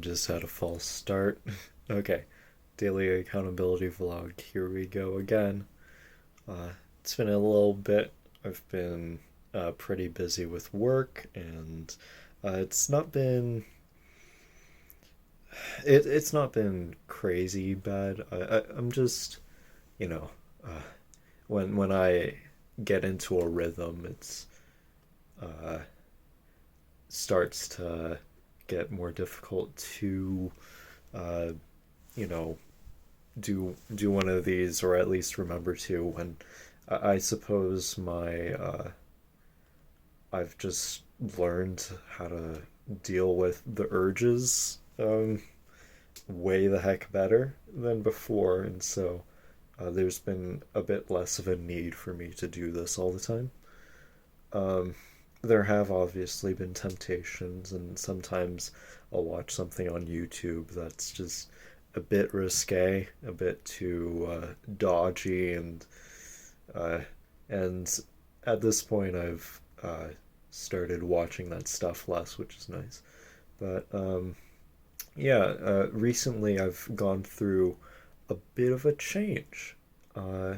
just had a false start. Okay, daily accountability vlog. Here we go again. It's been a little bit. I've been pretty busy with work, and it's not been it's not been crazy bad. I'm just you know uh, when I get into a rhythm, it's uh, starts to get more difficult to uh, you know do one of these, or at least remember to. When I suppose my I've just learned how to deal with the urges way the heck better than before, and so there's been a bit less of a need for me to do this all the time. Um, there have obviously been temptations, and sometimes I'll watch something on YouTube that's just a bit risque, a bit too dodgy, uh, and at this point I've started watching that stuff less, which is nice. But yeah, recently I've gone through a bit of a change. Uh,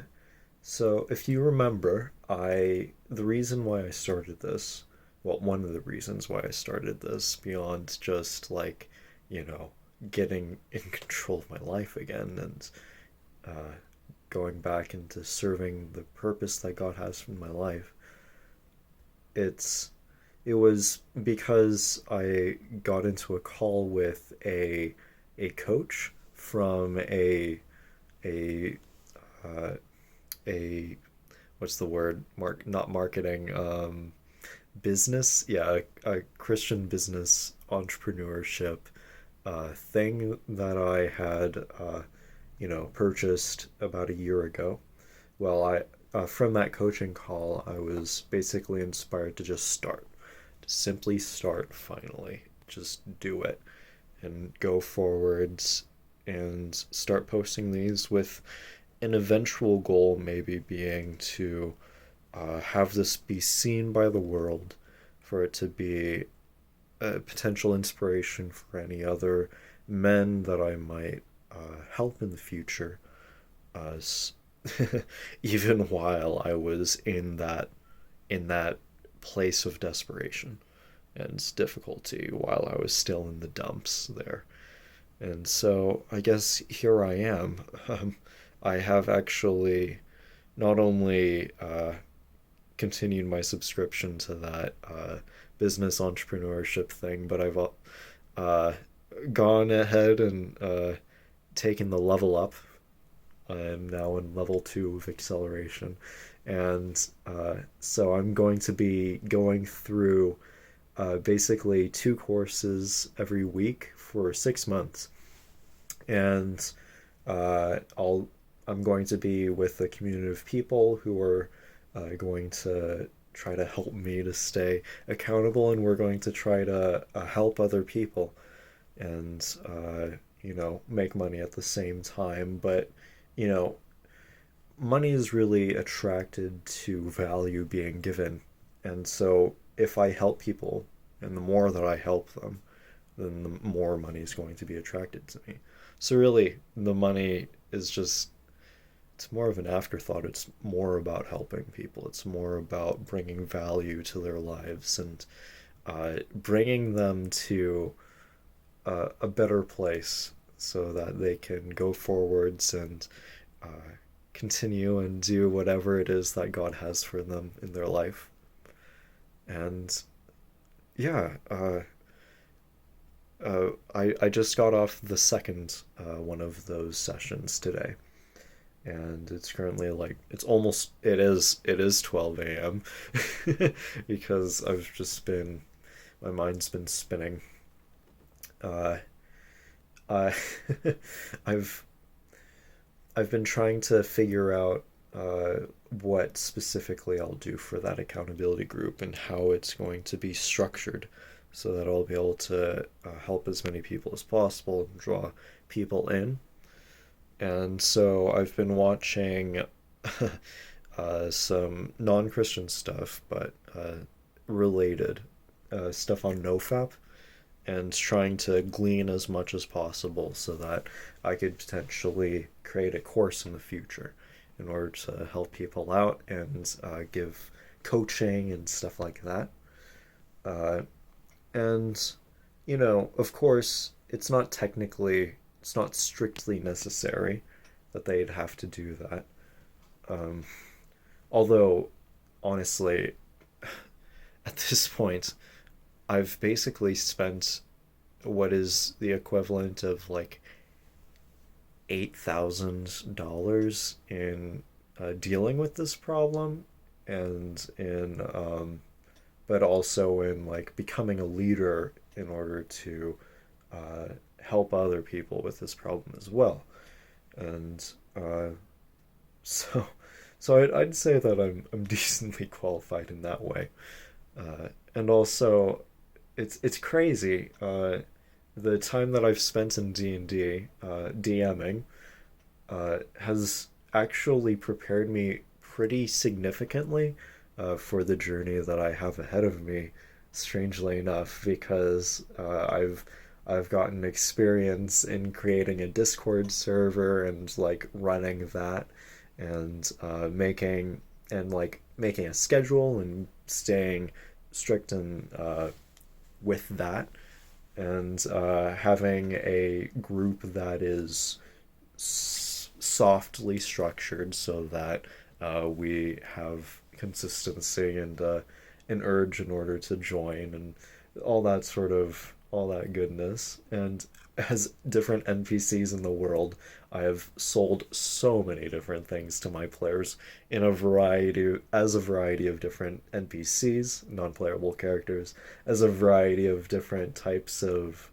so if you remember, the reason why I started this, well, one of the reasons why I started this, beyond just like, you know, getting in control of my life again and uh, going back into serving the purpose that God has for my life, it's it was because I got into a call with a coach from a uh, a what's the word, not marketing, business, yeah, a Christian business entrepreneurship thing that I had purchased about a year ago. Well, I from that coaching call, I was basically inspired to just start, to simply start. Finally, just do it and go forwards and start posting these, with an eventual goal maybe being to have this be seen by the world, for it to be a potential inspiration for any other men that I might help in the future, uh, even while I was in that place of desperation and difficulty, while I was still in the dumps there. And so I guess here I am. I have actually not only continued my subscription to that business entrepreneurship thing, but I've uh, gone ahead and taken the level up. I'm now in level 2 of acceleration. And so I'm going to be going through basically 2 courses every week for 6 months. And I'll I'm going to be with a community of people who are going to try to help me to stay accountable, and we're going to try to help other people and make money at the same time. But you know, money is really attracted to value being given, and so if I help people, and the more that I help them, then the more money is going to be attracted to me. So really, the money is just, it's more of an afterthought. It's more about helping people. It's more about bringing value to their lives, and bringing them to a better place so that they can go forwards and uh, continue and do whatever it is that God has for them in their life. And yeah, I just got off the second one of those sessions today, and it's currently like, it is 12 a.m. because I've just been my mind's been spinning. Uh, I I've I've been trying to figure out what specifically I'll do for that accountability group, and how it's going to be structured, so that I'll be able to help as many people as possible and draw people in. And so I've been watching some non Christian stuff, but related stuff on NoFap. and trying to glean as much as possible so that I could potentially create a course in the future in order to help people out and give coaching and stuff like that. Uh, and, of course, it's not strictly necessary that they'd have to do that. Um, Although, honestly, at this point, I've basically spent what is the equivalent of like $8,000 in dealing with this problem, and but also in like becoming a leader in order to uh, help other people with this problem as well. And uh, so, I'd say that I'm decently qualified in that way. And also, it's crazy. The time that I've spent in D&D DMing has actually prepared me pretty significantly for the journey that I have ahead of me. Strangely enough, because I've gotten experience in creating a Discord server and like running that, and making a schedule and staying strict and with that, and having a group that is softly structured so that we have consistency and an urge in order to join, and all that goodness. And as different NPCs in the world, I have sold so many different things to my players in a variety of different NPCs, non-playable characters, as a variety of different types of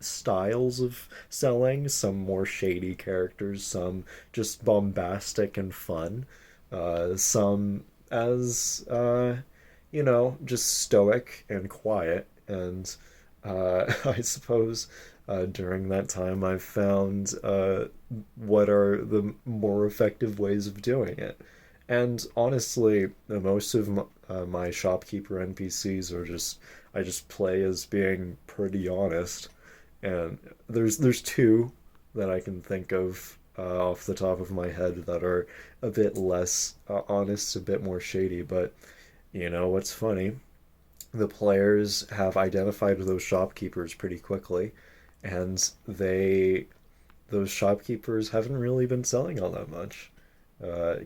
styles of selling. Some more shady characters, some just bombastic and fun, some as just stoic and quiet. And I suppose during that time I've found what are the more effective ways of doing it. And honestly, most of my shopkeeper NPCs are just I just play as being pretty honest. And there's two that I can think of off the top of my head that are a bit less honest, a bit more shady. But what's funny? The players have identified those shopkeepers pretty quickly, and those shopkeepers haven't really been selling all that much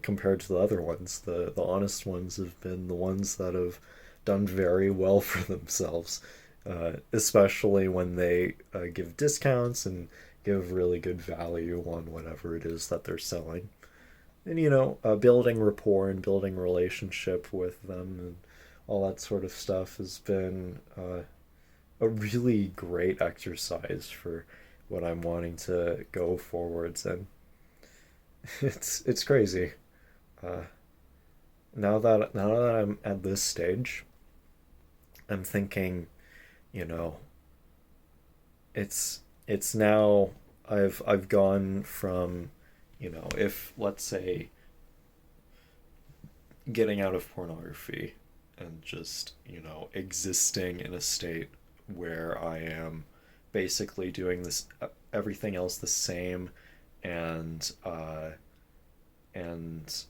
compared to the other ones. The honest ones have been the ones that have done very well for themselves, especially when they give discounts and give really good value on whatever it is that they're selling. And building rapport and building relationship with them and all that sort of stuff has been a really great exercise for what I'm wanting to go forwards. And it's crazy. Uh, now that I'm at this stage, I'm thinking, you know, it's now I've gone from, if let's say getting out of pornography and just, existing in a state where I am basically doing this everything else the same, and and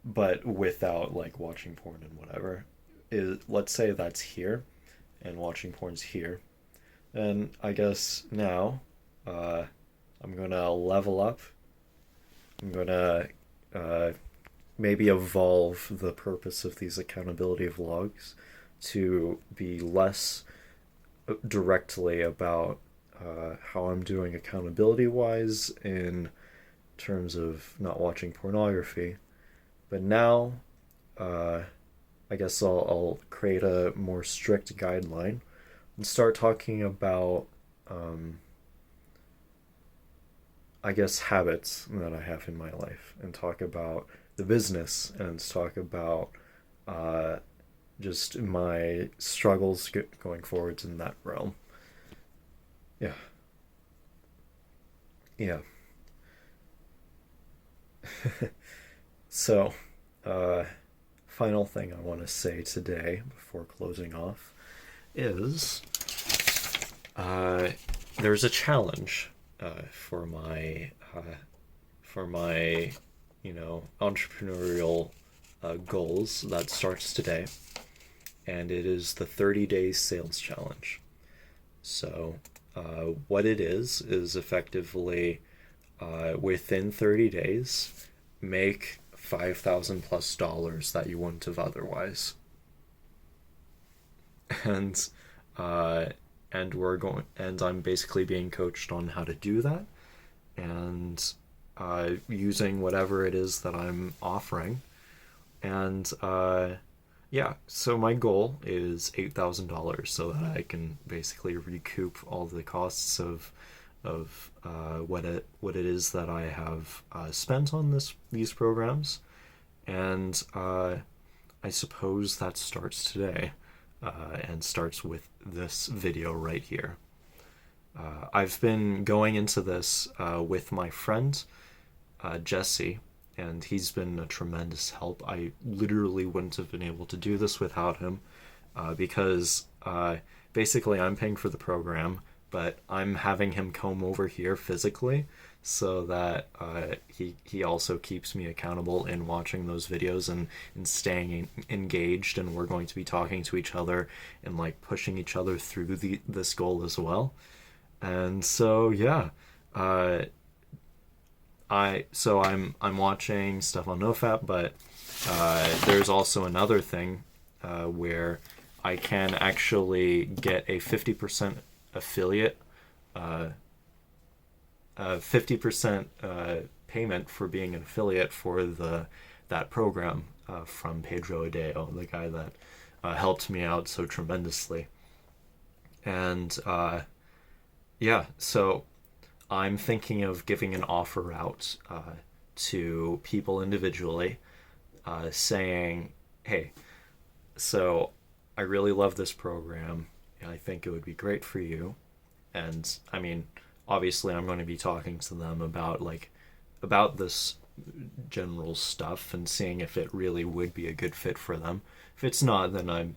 but without like watching porn and whatever, is let's say that's here and watching porn's here, then I guess now uh I'm gonna level up. I'm gonna uh maybe evolve the purpose of these accountability vlogs to be less directly about how I'm doing accountability wise in terms of not watching pornography. But now, uh, I guess I'll create a more strict guideline and start talking about, um, I guess, habits that I have in my life, and talk about the business, and talk about uh, just my struggles going forwards in that realm. Yeah, yeah. So, uh, final thing I want to say today before closing off is uh, there's a challenge for my entrepreneurial goals that starts today, and it is the 30-day sales challenge. So, what it is effectively within 30 days, make $5,000+ that you wouldn't have otherwise. And uh, and I'm basically being coached on how to do that, and using whatever it is that I'm offering. And yeah, so my goal is $8,000 so that I can basically recoup all the costs of what it is that I have spent on these programs. And I suppose that starts today, and starts with this video right here. I've been going into this with my friend Jesse, and he's been a tremendous help. I literally wouldn't have been able to do this without him, because basically I'm paying for the program, but I'm having him come over here physically so that he also keeps me accountable in watching those videos and staying engaged, and we're going to be talking to each other and like pushing each other through this goal as well. And so yeah, I'm watching stuff on NoFap, but there's also another thing where I can actually get a 50% affiliate, 50% payment for being an affiliate for that program from Pedro Adeo, the guy that helped me out so tremendously. And yeah, so I'm thinking of giving an offer out to people individually, saying, hey, so I really love this program, and I think it would be great for you. And I mean, obviously I'm going to be talking to them about this general stuff and seeing if it really would be a good fit for them. If it's not, then I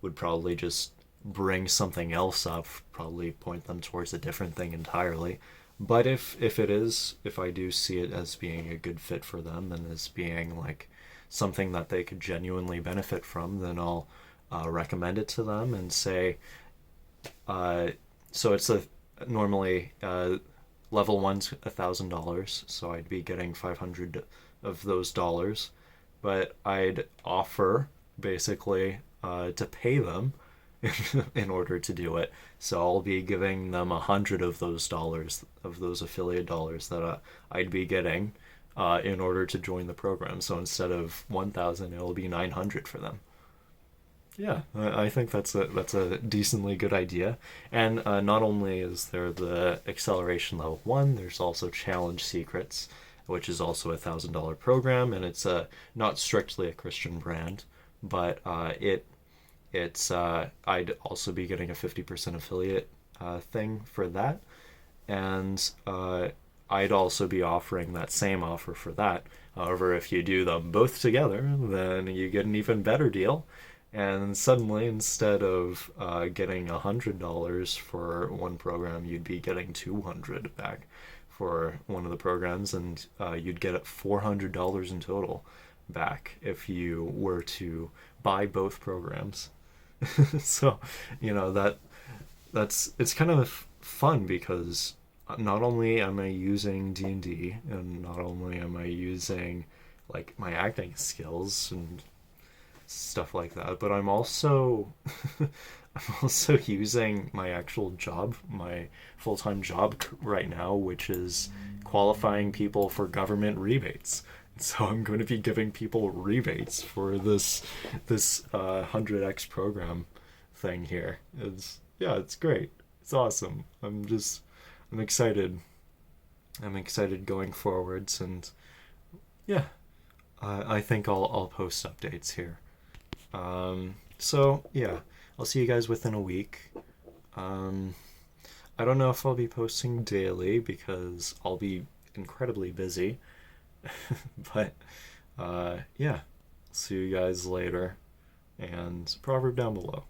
would probably just bring something else up, probably point them towards a different thing entirely. But if it is, if I do see it as being a good fit for them and as being like something that they could genuinely benefit from, then I'll recommend it to them and say, so it's normally level one's $1,000, so I'd be getting 500 of those dollars, but I'd offer basically to pay them in order to do it. So I'll be giving them 100 of those dollars, of those affiliate dollars that I'd be getting in order to join the program. So instead of 1,000, it'll be 900 for them. Yeah, I think that's a decently good idea. And not only is there the acceleration level 1, there's also challenge secrets, which is also $1,000 program, and it's not strictly a Christian brand, but it's I'd also be getting a 50% affiliate thing for that, and I'd also be offering that same offer for that. However, if you do them both together, then you get an even better deal. And suddenly, instead of getting $100 for one program, you'd be getting $200 back for one of the programs, and you'd get $400 in total back if you were to buy both programs. So, it's kind of fun because not only am I using D&D, and not only am I using like my acting skills and stuff like that, but I'm also using my actual job, my full-time job right now, which is qualifying people for government rebates. So I'm going to be giving people rebates for this 100x program thing here. It's great. It's awesome. I'm excited. I'm excited going forwards, and yeah, I think I'll post updates here. So yeah, I'll see you guys within a week. I don't know if I'll be posting daily because I'll be incredibly busy. But yeah, see you guys later, and proverb down below.